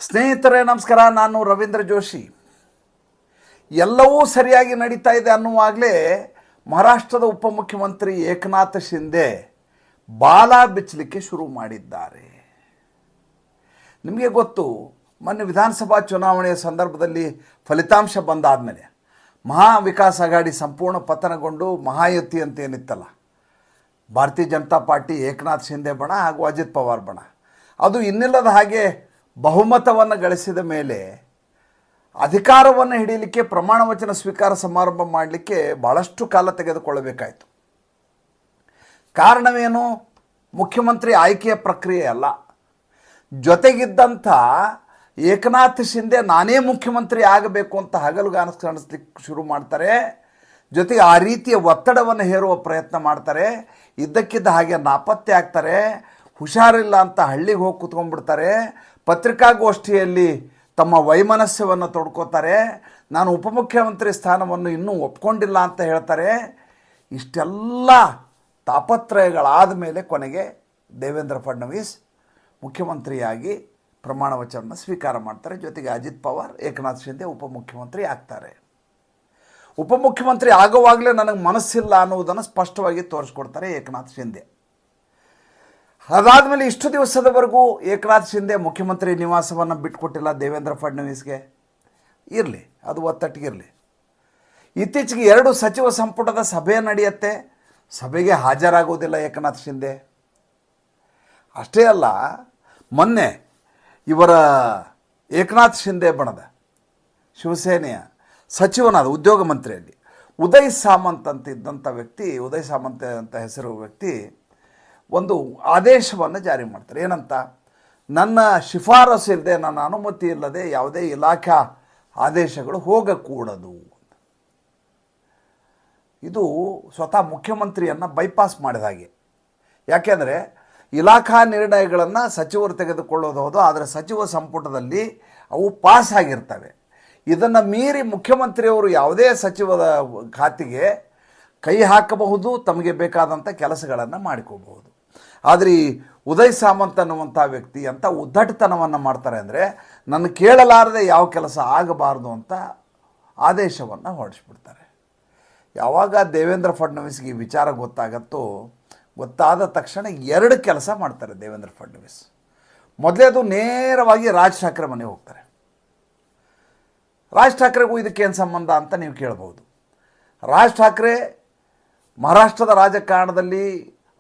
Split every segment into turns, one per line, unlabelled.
ಸ್ನೇಹಿತರೇ ನಮಸ್ಕಾರ. ನಾನು ರವೀಂದ್ರ ಜೋಶಿ. ಎಲ್ಲವೂ ಸರಿಯಾಗಿ ನಡೀತಾ ಇದೆ ಅನ್ನುವಾಗಲೇ ಮಹಾರಾಷ್ಟ್ರದ ಉಪಮುಖ್ಯಮಂತ್ರಿ ಏಕನಾಥ್ ಶಿಂದೆ ಬಾಲ ಬಿಚ್ಚಲಿಕ್ಕೆ ಶುರು ಮಾಡಿದ್ದಾರೆ. ನಿಮಗೆ ಗೊತ್ತು, ಮೊನ್ನೆ ವಿಧಾನಸಭಾ ಚುನಾವಣೆಯ ಸಂದರ್ಭದಲ್ಲಿ ಫಲಿತಾಂಶ ಬಂದಾದ ಮೇಲೆ ಮಹಾ ವಿಕಾಸ್ ಅಘಾಡಿ ಸಂಪೂರ್ಣ ಪತನಗೊಂಡು ಮಹಾಯುತಿ ಅಂತ ಏನಿತ್ತಲ್ಲ, ಭಾರತೀಯ ಜನತಾ ಪಾರ್ಟಿ ಏಕನಾಥ್ ಶಿಂದೆ ಬಣ ಹಾಗೂ ಅಜಿತ್ ಪವಾರ್ ಬಣ, ಅದು ಇನ್ನಿಲ್ಲದ ಹಾಗೆ ಬಹುಮತವನ್ನು ಗಳಿಸಿದ ಮೇಲೆ ಅಧಿಕಾರವನ್ನು ಹಿಡಿಯಲಿಕ್ಕೆ ಪ್ರಮಾಣ ವಚನ ಸ್ವೀಕಾರ ಸಮಾರಂಭ ಮಾಡಲಿಕ್ಕೆ ಭಾಳಷ್ಟು ಕಾಲ ತೆಗೆದುಕೊಳ್ಳಬೇಕಾಯಿತು. ಕಾರಣವೇನು? ಮುಖ್ಯಮಂತ್ರಿ ಆಯ್ಕೆಯ ಪ್ರಕ್ರಿಯೆ ಅಲ್ಲ, ಜೊತೆಗಿದ್ದಂಥ ಏಕನಾಥ್ ಶಿಂದೆ ನಾನೇ ಮುಖ್ಯಮಂತ್ರಿ ಆಗಬೇಕು ಅಂತ ಹಗಲುಗಾನಸ್ ಕಾಣಿಸ್ಲಿಕ್ಕೆ ಶುರು ಮಾಡ್ತಾರೆ. ಜೊತೆಗೆ ಆ ರೀತಿಯ ಒತ್ತಡವನ್ನು ಹೇರುವ ಪ್ರಯತ್ನ ಮಾಡ್ತಾರೆ. ಇದ್ದಕ್ಕಿದ್ದ ಹಾಗೆ ನಾಪತ್ತೆ ಆಗ್ತಾರೆ. ಹುಷಾರಿಲ್ಲ ಅಂತ ಹಳ್ಳಿಗೆ ಹೋಗಿ ಕೂತ್ಕೊಂಡ್ಬಿಡ್ತಾರೆ. ಪತ್ರಿಕಾಗೋಷ್ಠಿಯಲ್ಲಿ ತಮ್ಮ ವೈಮನಸ್ಯವನ್ನು ತೊಡ್ಕೋತಾರೆ. ನಾನು ಉಪಮುಖ್ಯಮಂತ್ರಿ ಸ್ಥಾನವನ್ನು ಇನ್ನೂ ಒಪ್ಕೊಂಡಿಲ್ಲ ಅಂತ ಹೇಳ್ತಾರೆ. ಇಷ್ಟೆಲ್ಲ ತಾಪತ್ರಯಗಳಾದ ಮೇಲೆ ಕೊನೆಗೆ ದೇವೇಂದ್ರ ಫಡ್ನವೀಸ್ ಮುಖ್ಯಮಂತ್ರಿಯಾಗಿ ಪ್ರಮಾಣ ವಚನವನ್ನು ಸ್ವೀಕಾರ ಮಾಡ್ತಾರೆ. ಜೊತೆಗೆ ಅಜಿತ್ ಪವಾರ್, ಏಕನಾಥ್ ಶಿಂದೆ ಉಪಮುಖ್ಯಮಂತ್ರಿ ಆಗ್ತಾರೆ. ಉಪಮುಖ್ಯಮಂತ್ರಿ ಆಗುವಾಗಲೇ ನನಗೆ ಮನಸ್ಸಿಲ್ಲ ಅನ್ನುವುದನ್ನು ಸ್ಪಷ್ಟವಾಗಿ ತೋರಿಸ್ಕೊಡ್ತಾರೆ ಏಕನಾಥ್ ಶಿಂದೆ. ಅದಾದಮೇಲೆ ಇಷ್ಟು ದಿವಸದವರೆಗೂ ಏಕನಾಥ್ ಶಿಂದೆ ಮುಖ್ಯಮಂತ್ರಿ ನಿವಾಸವನ್ನು ಬಿಟ್ಟುಕೊಟ್ಟಿಲ್ಲ ದೇವೇಂದ್ರ ಫಡ್ನವೀಸ್ಗೆ. ಇರಲಿ, ಅದು ಒತ್ತಟ್ಟಿಗಿರಲಿ. ಇತ್ತೀಚೆಗೆ 2 ಸಚಿವ ಸಂಪುಟದ ಸಭೆ ನಡೆಯುತ್ತೆ. ಸಭೆಗೆ ಹಾಜರಾಗುವುದಿಲ್ಲ ಏಕನಾಥ್ ಶಿಂದೆ. ಅಷ್ಟೇ ಅಲ್ಲ, ಮೊನ್ನೆ ಇವರ ಏಕನಾಥ್ ಶಿಂದೆ ಬಣದ ಶಿವಸೇನೆಯ ಸಚಿವನಾದ ಉದ್ಯೋಗ ಮಂತ್ರಿಯಲ್ಲಿ ಉದಯ್ ಸಾಮಂತ್ ಅಂತ ಇದ್ದಂಥ ವ್ಯಕ್ತಿ, ಉದಯ್ ಸಾಮಂತ್ ಅಂತ ಹೆಸರು ವ್ಯಕ್ತಿ ಒಂದು ಆದೇಶವನ್ನು ಜಾರಿ ಮಾಡ್ತಾರೆ. ಏನಂತ? ನನ್ನ ಶಿಫಾರಸು ಇಲ್ಲದೆ, ನನ್ನ ಅನುಮತಿ ಇಲ್ಲದೆ ಯಾವುದೇ ಇಲಾಖಾ ಆದೇಶಗಳು ಹೋಗಕೂಡದು. ಇದು ಸ್ವತಃ ಮುಖ್ಯಮಂತ್ರಿಯನ್ನು ಬೈಪಾಸ್ ಮಾಡಿದ ಹಾಗೆ. ಯಾಕೆಂದರೆ ಇಲಾಖಾ ನಿರ್ಣಯಗಳನ್ನು ಸಚಿವರು ತೆಗೆದುಕೊಳ್ಳೋದು ಹೌದು, ಆದರೆ ಸಚಿವ ಸಂಪುಟದಲ್ಲಿ ಅವು ಪಾಸ್ ಆಗಿರ್ತವೆ. ಇದನ್ನು ಮೀರಿ ಮುಖ್ಯಮಂತ್ರಿಯವರು ಯಾವುದೇ ಸಚಿವದ ಖಾತೆಗೆ ಕೈ ಹಾಕಬಹುದು, ತಮಗೆ ಬೇಕಾದಂಥ ಕೆಲಸಗಳನ್ನು ಮಾಡಿಕೋಬಹುದು. ಆದರೆ ಈ ಉದಯ್ ಸಾಮಂತ್ ಅನ್ನುವಂಥ ವ್ಯಕ್ತಿ ಅಂತ ಉದ್ದಟತನವನ್ನು ಮಾಡ್ತಾರೆ. ಅಂದರೆ ನನ್ನ ಕೇಳಲಾರದೆ ಯಾವ ಕೆಲಸ ಆಗಬಾರ್ದು ಅಂತ ಆದೇಶವನ್ನು ಹೊರಡಿಸ್ಬಿಡ್ತಾರೆ. ಯಾವಾಗ ದೇವೇಂದ್ರ ಫಡ್ನವೀಸ್ಗೆ ಈ ವಿಚಾರ ಗೊತ್ತಾಗತ್ತೋ, ಗೊತ್ತಾದ ತಕ್ಷಣ 2 ಕೆಲಸ ಮಾಡ್ತಾರೆ ದೇವೇಂದ್ರ ಫಡ್ನವೀಸ್. ಮೊದಲೇದು, ನೇರವಾಗಿ ರಾಜ್ ಠಾಕ್ರೆ ಮನೆಗೆ ಹೋಗ್ತಾರೆ. ರಾಜ್ ಠಾಕ್ರೆಗೂ ಇದಕ್ಕೇನು ಸಂಬಂಧ ಅಂತ ನೀವು ಕೇಳ್ಬೋದು. ರಾಜ್ ಠಾಕ್ರೆ ಮಹಾರಾಷ್ಟ್ರದ ರಾಜಕಾರಣದಲ್ಲಿ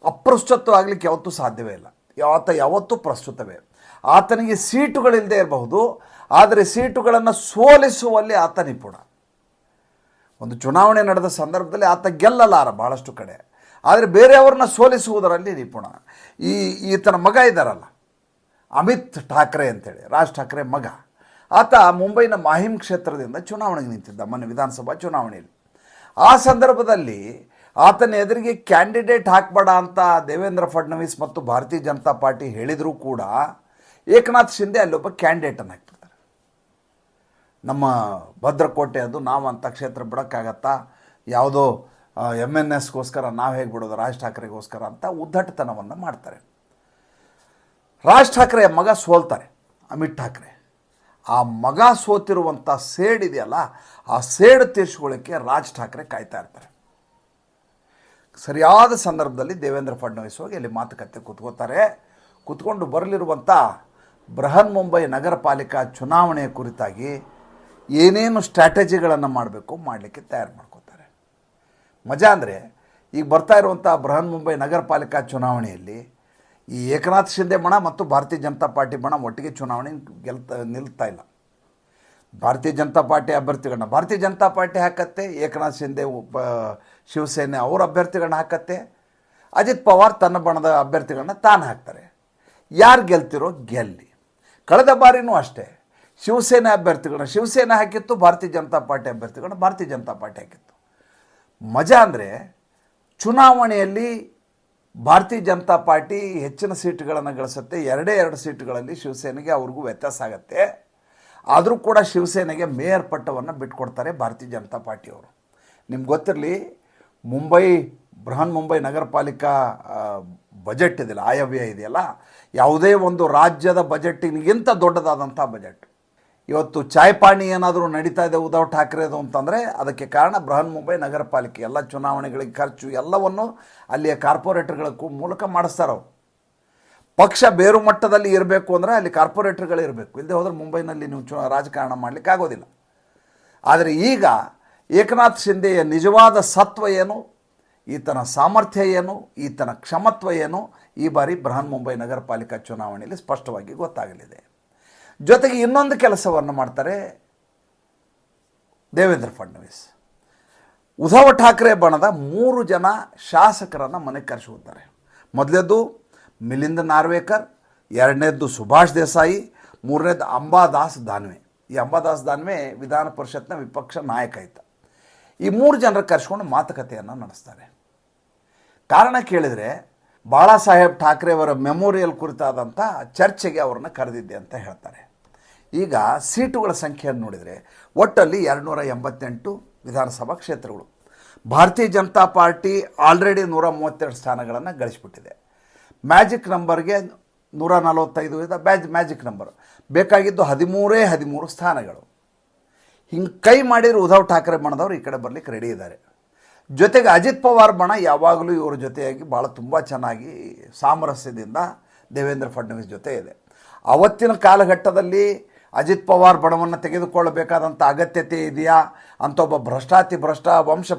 ಅಪ್ರಸ್ತುತ ಆಗಲಿಕ್ಕೆ ಯಾವತ್ತೂ ಸಾಧ್ಯವೇ ಇಲ್ಲ. ಯಾವತ್ತೂ ಪ್ರಸ್ತುತವೇ. ಆತನಿಗೆ ಸೀಟುಗಳಿಲ್ಲದೆ ಇರಬಹುದು, ಆದರೆ ಸೀಟುಗಳನ್ನು ಸೋಲಿಸುವಲ್ಲಿ ಆತ ನಿಪುಣ. ಒಂದು ಚುನಾವಣೆ ನಡೆದ ಸಂದರ್ಭದಲ್ಲಿ ಆತ ಗೆಲ್ಲಲಾರ ಭಾಳಷ್ಟು ಕಡೆ, ಆದರೆ ಬೇರೆಯವ್ರನ್ನ ಸೋಲಿಸುವುದರಲ್ಲಿ ನಿಪುಣ. ಈತನ ಮಗ ಇದ್ದಾರಲ್ಲ, ಅಮಿತ್ ಠಾಕ್ರೆ ಅಂತೇಳಿ, ರಾಜ್ ಠಾಕ್ರೆ ಮಗ, ಆತ ಮುಂಬೈನ ಮಾಹಿಮ್ ಕ್ಷೇತ್ರದಿಂದ ಚುನಾವಣೆಗೆ ನಿಂತಿದ್ದ ಮೊನ್ನೆ ವಿಧಾನಸಭಾ ಚುನಾವಣೆಯಲ್ಲಿ. ಆ ಸಂದರ್ಭದಲ್ಲಿ ಆತನ ಎದುರಿಗೆ ಕ್ಯಾಂಡಿಡೇಟ್ ಹಾಕಬೇಡ ಅಂತ ದೇವೇಂದ್ರ ಫಡ್ನವೀಸ್ ಮತ್ತು ಭಾರತೀಯ ಜನತಾ ಪಾರ್ಟಿ ಹೇಳಿದರೂ ಕೂಡ ಏಕನಾಥ್ ಶಿಂದೆ ಅಲ್ಲೊಬ್ಬ ಕ್ಯಾಂಡಿಡೇಟನ್ನು ಹಾಕ್ಬಿಡ್ತಾರೆ. ನಮ್ಮ ಭದ್ರಕೋಟೆ ಅದು, ನಾವು ಅಂಥ ಕ್ಷೇತ್ರ ಬಿಡೋಕ್ಕಾಗತ್ತಾ? ಯಾವುದೋ MNSಗೋಸ್ಕರ ನಾವು ಹೇಗೆ ಬಿಡೋದು, ರಾಜ್ ಠಾಕ್ರೆಗೋಸ್ಕರ ಅಂತ ಉದ್ದಟತನವನ್ನು ಮಾಡ್ತಾರೆ. ರಾಜ್ ಠಾಕ್ರೆಯ ಮಗ ಸೋಲ್ತಾರೆ, ಅಮಿತ್ ಠಾಕ್ರೆ. ಆ ಮಗ ಸೋತಿರುವಂಥ ಸೇಡಿದೆಯಲ್ಲ, ಆ ಸೇಡು ತೀರಿಸ್ಕೊಳ್ಳೋಕ್ಕೆ ರಾಜ್ ಠಾಕ್ರೆ ಕಾಯ್ತಾ ಇರ್ತಾರೆ. ಸರಿಯಾದ ಸಂದರ್ಭದಲ್ಲಿ ದೇವೇಂದ್ರ ಫಡ್ನವೀಸ್ ಹೋಗಿ ಅಲ್ಲಿ ಮಾತುಕತೆ ಕೂತ್ಕೋತಾರೆ. ಕೂತ್ಕೊಂಡು ಬರಲಿರುವಂಥ ಬೃಹನ್ ಮುಂಬೈ ನಗರ ಪಾಲಿಕಾ ಚುನಾವಣೆಯ ಕುರಿತಾಗಿ ಏನೇನು ಸ್ಟ್ರಾಟಜಿಗಳನ್ನು ಮಾಡಬೇಕು ಮಾಡಲಿಕ್ಕೆ ತಯಾರು ಮಾಡ್ಕೋತಾರೆ. ಮಜಾ ಅಂದರೆ, ಈಗ ಬರ್ತಾ ಇರುವಂಥ ಬೃಹನ್ ಮುಂಬೈ ನಗರ ಪಾಲಿಕಾ ಚುನಾವಣೆಯಲ್ಲಿ ಈ ಏಕನಾಥ್ ಶಿಂದೆ ಬಣ ಮತ್ತು ಭಾರತೀಯ ಜನತಾ ಪಾರ್ಟಿ ಬಣ ಒಟ್ಟಿಗೆ ಚುನಾವಣೆ ನಿಲ್ತಾ ಇಲ್ಲ. ಭಾರತೀಯ ಜನತಾ ಪಾರ್ಟಿ ಅಭ್ಯರ್ಥಿಗಳನ್ನ ಭಾರತೀಯ ಜನತಾ ಪಾರ್ಟಿ ಹಾಕತ್ತೆ, ಏಕನಾಥ್ ಶಿಂದೆ ಶಿವಸೇನೆ ಅವ್ರ ಅಭ್ಯರ್ಥಿಗಳನ್ನ ಹಾಕತ್ತೆ, ಅಜಿತ್ ಪವಾರ್ ತನ್ನ ಬಣದ ಅಭ್ಯರ್ಥಿಗಳನ್ನ ತಾನು ಹಾಕ್ತಾರೆ. ಯಾರು ಗೆಲ್ತಿರೋ ಗೆಲ್ಲಿ. ಕಳೆದ ಬಾರಿನೂ ಅಷ್ಟೇ, ಶಿವಸೇನೆ ಅಭ್ಯರ್ಥಿಗಳನ್ನ ಶಿವಸೇನೆ ಹಾಕಿತ್ತು, ಭಾರತೀಯ ಜನತಾ ಪಾರ್ಟಿ ಅಭ್ಯರ್ಥಿಗಳನ್ನ ಭಾರತೀಯ ಜನತಾ ಪಾರ್ಟಿ ಹಾಕಿತ್ತು. ಮಜಾ ಅಂದರೆ, ಚುನಾವಣೆಯಲ್ಲಿ ಭಾರತೀಯ ಜನತಾ ಪಾರ್ಟಿ ಹೆಚ್ಚಿನ ಸೀಟುಗಳನ್ನು ಗಳಿಸುತ್ತೆ. 2 ಸೀಟುಗಳಲ್ಲಿ ಶಿವಸೇನೆಗೆ ಅವ್ರಿಗೂ ವ್ಯತ್ಯಾಸ ಆಗುತ್ತೆ. ಆದರೂ ಕೂಡ ಶಿವಸೇನೆಗೆ ಮೇಯರ್ ಪಟ್ಟವನ್ನು ಬಿಟ್ಕೊಡ್ತಾರೆ ಭಾರತೀಯ ಜನತಾ ಪಾರ್ಟಿಯವರು. ನಿಮ್ಗೆ ಗೊತ್ತಿರಲಿ, ಬೃಹನ್ ಮುಂಬೈ ನಗರ ಪಾಲಿಕಾ ಬಜೆಟ್ ಇದೆಯಲ್ಲ, ಆಯವ್ಯಯ ಇದೆಯಲ್ಲ, ಯಾವುದೇ ಒಂದು ರಾಜ್ಯದ ಬಜೆಟ್ಟಿಗಿಂತ ದೊಡ್ಡದಾದಂಥ ಬಜೆಟ್. ಇವತ್ತು ಚಾಯ್ಪಾಣಿ ಏನಾದರೂ ನಡೀತಾ ಇದೆ ಉದ್ಧವ್ ಠಾಕ್ರೆದು ಅಂತಂದರೆ ಅದಕ್ಕೆ ಕಾರಣ ಬೃಹನ್ ಮುಂಬೈ ನಗರ ಪಾಲಿಕೆ. ಎಲ್ಲ ಚುನಾವಣೆಗಳಿಗೆ ಖರ್ಚು ಎಲ್ಲವನ್ನು ಅಲ್ಲಿಯ ಕಾರ್ಪೊರೇಟರ್ಗಳ ಮೂಲಕ ಮಾಡಿಸ್ತಾರೆ. ಅವರು ಪಕ್ಷ ಬೇರು ಮಟ್ಟದಲ್ಲಿ ಇರಬೇಕು ಅಂದರೆ ಅಲ್ಲಿ ಕಾರ್ಪೊರೇಟರ್ಗಳು ಇರಬೇಕು, ಇಲ್ಲದೆ ಹೋದರೆ ಮುಂಬೈನಲ್ಲಿ ನೀವು ರಾಜಕಾರಣ ಮಾಡಲಿಕ್ಕೆ ಆಗೋದಿಲ್ಲ. ಆದರೆ ಈಗ ಏಕನಾಥ್ ಶಿಂದೆಯ ನಿಜವಾದ ಸತ್ವ ಏನು, ಈತನ ಸಾಮರ್ಥ್ಯ ಏನು, ಈತನ ಕ್ಷಮತ್ವ ಏನು, ಈ ಬಾರಿ ಬೃಹನ್ ಮುಂಬೈ ನಗರ ಪಾಲಿಕಾ ಚುನಾವಣೆಯಲ್ಲಿ ಸ್ಪಷ್ಟವಾಗಿ ಗೊತ್ತಾಗಲಿದೆ. ಜೊತೆಗೆ ಇನ್ನೊಂದು ಕೆಲಸವನ್ನು ಮಾಡ್ತಾರೆ ದೇವೇಂದ್ರ ಫಡ್ನವೀಸ್. ಉದ್ಧವ್ ಠಾಕ್ರೆ ಬಣದ 3 ಜನ ಶಾಸಕರನ್ನು ಮನೆಗೆ ಕರೆಸಿದ್ದಾರೆ. ಮೊದಲನೇದು ಮಿಲಿಂದ್ ನಾರ್ವೇಕರ್, ಎರಡನೇದ್ದು ಸುಭಾಷ್ ದೇಸಾಯಿ, ಮೂರನೇದು ಅಂಬಾದಾಸ್ ದಾನ್ವೆ. ಈ ಅಂಬಾದಾಸ್ ದಾನ್ವೆ ವಿಧಾನ ಪರಿಷತ್ನ ವಿಪಕ್ಷ ನಾಯಕ ಇದ್ದ. ಈ 3 ಜನರ ಕರೆಸ್ಕೊಂಡು ಮಾತುಕತೆಯನ್ನು ನಡೆಸ್ತಾರೆ. ಕಾರಣ ಕೇಳಿದರೆ ಬಾಳಾ ಸಾಹೇಬ್ ಠಾಕ್ರೆ ಅವರ ಮೆಮೋರಿಯಲ್ ಕುರಿತಾದಂಥ ಚರ್ಚೆಗೆ ಅವ್ರನ್ನ ಕರೆದಿದ್ದೆ ಅಂತ ಹೇಳ್ತಾರೆ. ಈಗ ಸೀಟುಗಳ ಸಂಖ್ಯೆಯನ್ನು ನೋಡಿದರೆ ಒಟ್ಟಲ್ಲಿ 288 ವಿಧಾನಸಭಾ ಕ್ಷೇತ್ರಗಳು. ಭಾರತೀಯ ಜನತಾ ಪಾರ್ಟಿ ಆಲ್ರೆಡಿ 132 ಸ್ಥಾನಗಳನ್ನು ಗಳಿಸಿಬಿಟ್ಟಿದೆ. ಮ್ಯಾಜಿಕ್ ನಂಬರ್ಗೆ 145 ಇದೆ ಮ್ಯಾಜಿಕ್ ನಂಬರ್. ಬೇಕಾಗಿದ್ದು 13 ಸ್ಥಾನಗಳು. ಹಿಂಗೆ ಕೈ ಮಾಡಿದರೆ ಉದ್ಧವ್ ಠಾಕ್ರೆ ಬಣದವರು ಈ ಕಡೆ ಬರಲಿಕ್ಕೆ ರೆಡಿ ಇದ್ದಾರೆ. ಜೊತೆಗೆ ಅಜಿತ್ ಪವಾರ್ ಬಣ ಯಾವಾಗಲೂ ಇವರ ಜೊತೆಯಾಗಿ ಭಾಳ ತುಂಬ ಚೆನ್ನಾಗಿ ಸಾಮರಸ್ಯದಿಂದ ದೇವೇಂದ್ರ ಫಡ್ನವೀಸ್ ಜೊತೆ ಇದೆ. ಅವತ್ತಿನ ಕಾಲಘಟ್ಟದಲ್ಲಿ ಅಜಿತ್ ಪವಾರ್ ಬಣವನ್ನು ತೆಗೆದುಕೊಳ್ಳಬೇಕಾದಂಥ ಅಗತ್ಯತೆ ಇದೆಯಾ ಅಂತ ಒಬ್ಬ ಭ್ರಷ್ಟ ವಂಶ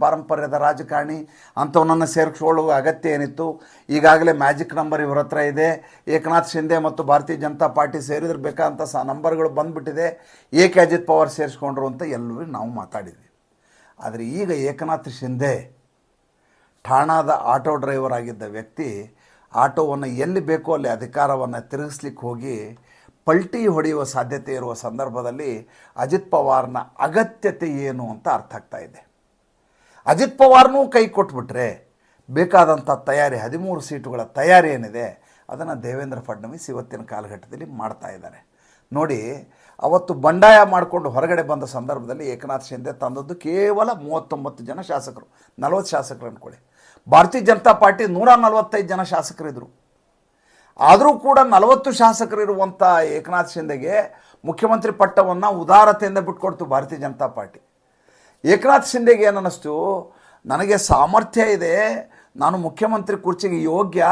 ಪಾರಂಪರ್ಯದ ರಾಜಕಾರಣಿ ಅಂಥವನನ್ನು ಸೇರಿಸ್ಕೊಳ್ಳುವ ಅಗತ್ಯ ಏನಿತ್ತು? ಈಗಾಗಲೇ ಮ್ಯಾಜಿಕ್ ನಂಬರ್ ಇವರ ಹತ್ರ ಇದೆ. ಏಕನಾಥ್ ಶಿಂದೆ ಮತ್ತು ಭಾರತೀಯ ಜನತಾ ಪಾರ್ಟಿ ಸೇರಿದ್ರೆ ಬೇಕಾದಂಥ ನಂಬರ್ಗಳು ಬಂದುಬಿಟ್ಟಿದೆ. ಏಕೆ ಅಜಿತ್ ಪವಾರ್ ಸೇರಿಸ್ಕೊಂಡ್ರು ಅಂತ ಎಲ್ಲರೂ ನಾವು ಮಾತಾಡಿದ್ವಿ. ಆದರೆ ಈಗ ಏಕನಾಥ್ ಶಿಂದೆ ಠಾಣಾದ ಆಟೋ ಡ್ರೈವರ್ ಆಗಿದ್ದ ವ್ಯಕ್ತಿ ಆಟೋವನ್ನು ಎಲ್ಲಿ ಬೇಕೋ ಅಲ್ಲಿ ಅಧಿಕಾರವನ್ನು ತಿರುಗಿಸ್ಲಿಕ್ಕೆ ಹೋಗಿ ಪಲ್ಟಿ ಹೊಡೆಯುವ ಸಾಧ್ಯತೆ ಇರುವ ಸಂದರ್ಭದಲ್ಲಿ ಅಜಿತ್ ಪವಾರ್ನ ಅಗತ್ಯತೆ ಏನು ಅಂತ ಅರ್ಥ ಆಗ್ತಾ ಇದೆ. ಅಜಿತ್ ಪವಾರ್ನೂ ಕೈ ಕೊಟ್ಬಿಟ್ರೆ ಬೇಕಾದಂಥ ತಯಾರಿ 13 ಸೀಟುಗಳ ತಯಾರಿ ಏನಿದೆ ಅದನ್ನು ದೇವೇಂದ್ರ ಫಡ್ನವೀಸ್ ಇವತ್ತಿನ ಕಾಲಘಟ್ಟದಲ್ಲಿ ಮಾಡ್ತಾ ಇದ್ದಾರೆ. ನೋಡಿ, ಅವತ್ತು ಬಂಡಾಯ ಮಾಡಿಕೊಂಡು ಹೊರಗಡೆ ಬಂದ ಸಂದರ್ಭದಲ್ಲಿ ಏಕನಾಥ್ ಶಿಂದೆ ತಂದದ್ದು ಕೇವಲ 39 ಜನ ಶಾಸಕರು, 40 ಶಾಸಕರು ಅಂದ್ಕೊಳ್ಳಿ. ಭಾರತೀಯ ಜನತಾ ಪಾರ್ಟಿ 145 ಜನ ಶಾಸಕರಿದ್ದರು. ಆದರೂ ಕೂಡ 40 ಶಾಸಕರಿರುವಂಥ ಏಕನಾಥ್ ಶಿಂದೆಗೆ ಮುಖ್ಯಮಂತ್ರಿ ಪಟ್ಟವನ್ನು ಉದಾರತೆಯಿಂದ ಬಿಟ್ಕೊಡ್ತು ಭಾರತೀಯ ಜನತಾ ಪಾರ್ಟಿ. ಏಕನಾಥ್ ಶಿಂದೆಗೆ ಏನನ್ನಿಸ್ತು, ನನಗೆ ಸಾಮರ್ಥ್ಯ ಇದೆ, ನಾನು ಮುಖ್ಯಮಂತ್ರಿ ಕುರ್ಚಿಗೆ ಯೋಗ್ಯ,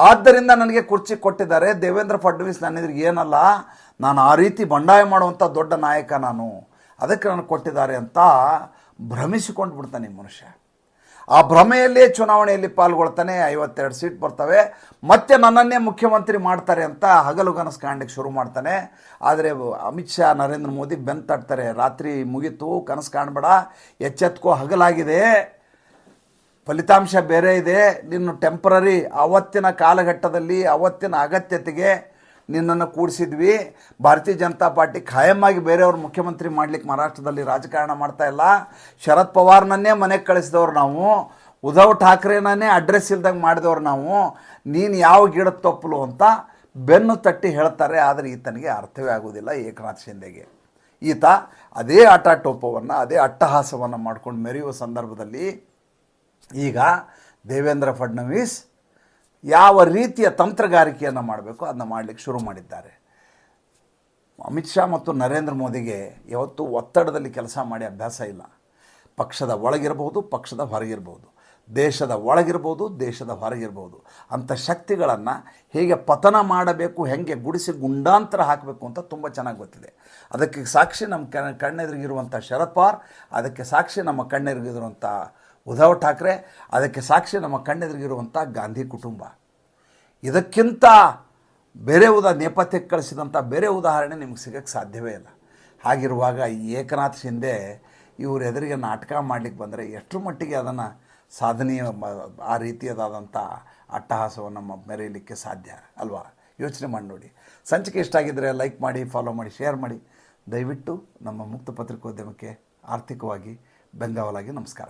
ಆದ್ದರಿಂದ ನನಗೆ ಕುರ್ಚಿ ಕೊಟ್ಟಿದ್ದಾರೆ. ದೇವೇಂದ್ರ ಫಡ್ನವೀಸ್ ನನ್ನ ಎದುರಿಗೆ ಏನಲ್ಲ, ನಾನು ಆ ರೀತಿ ಬಂಡಾಯ ಮಾಡುವಂಥ ದೊಡ್ಡ ನಾಯಕ ನಾನು, ಅದಕ್ಕೆ ನನಗೆ ಕೊಟ್ಟಿದ್ದಾರೆ ಅಂತ ಭ್ರಮಿಸಿಕೊಂಡು ಬಿಡ್ತಾನೆ ಮನುಷ್ಯ. ಆ ಭ್ರಮೆಯಲ್ಲೇ ಚುನಾವಣೆಯಲ್ಲಿ ಪಾಲ್ಗೊಳ್ತಾನೆ. 52 ಸೀಟ್ ಬರ್ತವೆ, ಮತ್ತೆ ನನ್ನನ್ನೇ ಮುಖ್ಯಮಂತ್ರಿ ಮಾಡ್ತಾರೆ ಅಂತ ಹಗಲುಗನಸು ಕಾಣಲಿಕ್ಕೆ ಶುರು ಮಾಡ್ತಾನೆ. ಆದರೆ ಅಮಿತ್ ಶಾ, ನರೇಂದ್ರ ಮೋದಿ ಬೆನ್ನು ತಟ್ತಾರೆ. ರಾತ್ರಿ ಮುಗೀತು, ಕನಸು ಕಾಣಬೇಡ, ಎಚ್ಚೆತ್ಕೋ, ಹಗಲಾಗಿದೆ, ಫಲಿತಾಂಶ ಬೇರೆ ಇದೆ, ನಿನ್ನ ಟೆಂಪ್ರರಿ ಆವತ್ತಿನ ಕಾಲಘಟ್ಟದಲ್ಲಿ ಆವತ್ತಿನ ಅಗತ್ಯತೆಗೆ ನಿನ್ನನ್ನು ಕೂಡಿಸಿದ್ವಿ. ಭಾರತೀಯ ಜನತಾ ಪಾರ್ಟಿ ಖಾಯಮ್ಮಾಗಿ ಬೇರೆಯವ್ರು ಮುಖ್ಯಮಂತ್ರಿ ಮಾಡಲಿಕ್ಕೆ ಮಹಾರಾಷ್ಟ್ರದಲ್ಲಿ ರಾಜಕಾರಣ ಮಾಡ್ತಾ ಇಲ್ಲ. ಶರದ್ ಪವಾರ್ನನ್ನೇ ಮನೆಗೆ ಕಳಿಸಿದವ್ರು ನಾವು, ಉದ್ಧವ್ ಠಾಕ್ರೆನನ್ನೇ ಅಡ್ರೆಸ್ ಇಲ್ದಂಗೆ ಮಾಡಿದವ್ರು ನಾವು, ನೀನು ಯಾವ ಗಿಡದ ತಪ್ಪಲು ಅಂತ ಬೆನ್ನು ತಟ್ಟಿ ಹೇಳ್ತಾರೆ. ಆದರೆ ಈತನಿಗೆ ಅರ್ಥವೇ ಆಗೋದಿಲ್ಲ ಏಕನಾಥ್ ಶಿಂದೆಗೆ. ಈತ ಅದೇ ಆಟಾಟೋಪವನ್ನು, ಅದೇ ಅಟ್ಟಹಾಸವನ್ನು ಮಾಡ್ಕೊಂಡು ಮೆರೆಯುವ ಸಂದರ್ಭದಲ್ಲಿ ಈಗ ದೇವೇಂದ್ರ ಫಡ್ನವೀಸ್ ಯಾವ ರೀತಿಯ ತಂತ್ರಗಾರಿಕೆಯನ್ನು ಮಾಡಬೇಕು ಅದನ್ನು ಮಾಡಲಿಕ್ಕೆ ಶುರು ಮಾಡಿದ್ದಾರೆ. ಅಮಿತ್ ಶಾ ಮತ್ತು ನರೇಂದ್ರ ಮೋದಿಗೆ ಯಾವತ್ತೂ ಒತ್ತಡದಲ್ಲಿ ಕೆಲಸ ಮಾಡಿ ಅಭ್ಯಾಸ ಇಲ್ಲ. ಪಕ್ಷದ ಒಳಗಿರ್ಬೋದು, ಪಕ್ಷದ ಹೊರಗಿರ್ಬೋದು, ದೇಶದ ಒಳಗಿರ್ಬೋದು, ದೇಶದ ಹೊರಗಿರ್ಬೋದು, ಅಂಥ ಶಕ್ತಿಗಳನ್ನು ಹೇಗೆ ಪತನ ಮಾಡಬೇಕು, ಹೇಗೆ ಗುಡಿಸಿ ಗುಂಡಾಂತರ ಹಾಕಬೇಕು ಅಂತ ತುಂಬ ಚೆನ್ನಾಗಿ ಗೊತ್ತಿದೆ. ಅದಕ್ಕೆ ಸಾಕ್ಷಿ ನಮ್ಮ ಕಣ್ಣೆದುರಿಗಿರುವಂಥ ಶರದ್ ಪವಾರ್, ಅದಕ್ಕೆ ಸಾಕ್ಷಿ ನಮ್ಮ ಕಣ್ಣೆದುರಿಗಿರುವಂಥ ಉದ್ಧವ್ ಠಾಕ್ರೆ, ಅದಕ್ಕೆ ಸಾಕ್ಷಿ ನಮ್ಮ ಕಣ್ಣೆದುರಿಗಿರುವಂಥ ಗಾಂಧಿ ಕುಟುಂಬ. ಇದಕ್ಕಿಂತ ಬೇರೆ ನೇಪಥ್ಯಕ್ಕೆ ಕಳಿಸಿದಂಥ ಬೇರೆ ಉದಾಹರಣೆ ನಿಮಗೆ ಸಿಗೋಕ್ಕೆ ಸಾಧ್ಯವೇ ಇಲ್ಲ. ಹಾಗಿರುವಾಗ ಏಕನಾಥ್ ಶಿಂದೆ ಇವ್ರ ಎದುರಿಗೆ ನಾಟಕ ಮಾಡಲಿಕ್ಕೆ ಬಂದರೆ ಎಷ್ಟರ ಮಟ್ಟಿಗೆ ಅದನ್ನು ಸಾಧನೀಯ ಆ ರೀತಿಯದಾದಂಥ ಅಟ್ಟಹಾಸವನ್ನು ಮೆರೆಯಲಿಕ್ಕೆ ಸಾಧ್ಯ ಅಲ್ವಾ? ಯೋಚನೆ ಮಾಡಿ ನೋಡಿ. ಸಂಚಿಕೆ ಇಷ್ಟ ಆಗಿದ್ದರೆ ಲೈಕ್ ಮಾಡಿ, ಫಾಲೋ ಮಾಡಿ, ಶೇರ್ ಮಾಡಿ. ದಯವಿಟ್ಟು ನಮ್ಮ ಮುಕ್ತ ಪತ್ರಿಕೋದ್ಯಮಕ್ಕೆ ಆರ್ಥಿಕವಾಗಿ ಬೆಂಗಾವಲಾಗಿ ನಮಸ್ಕಾರ.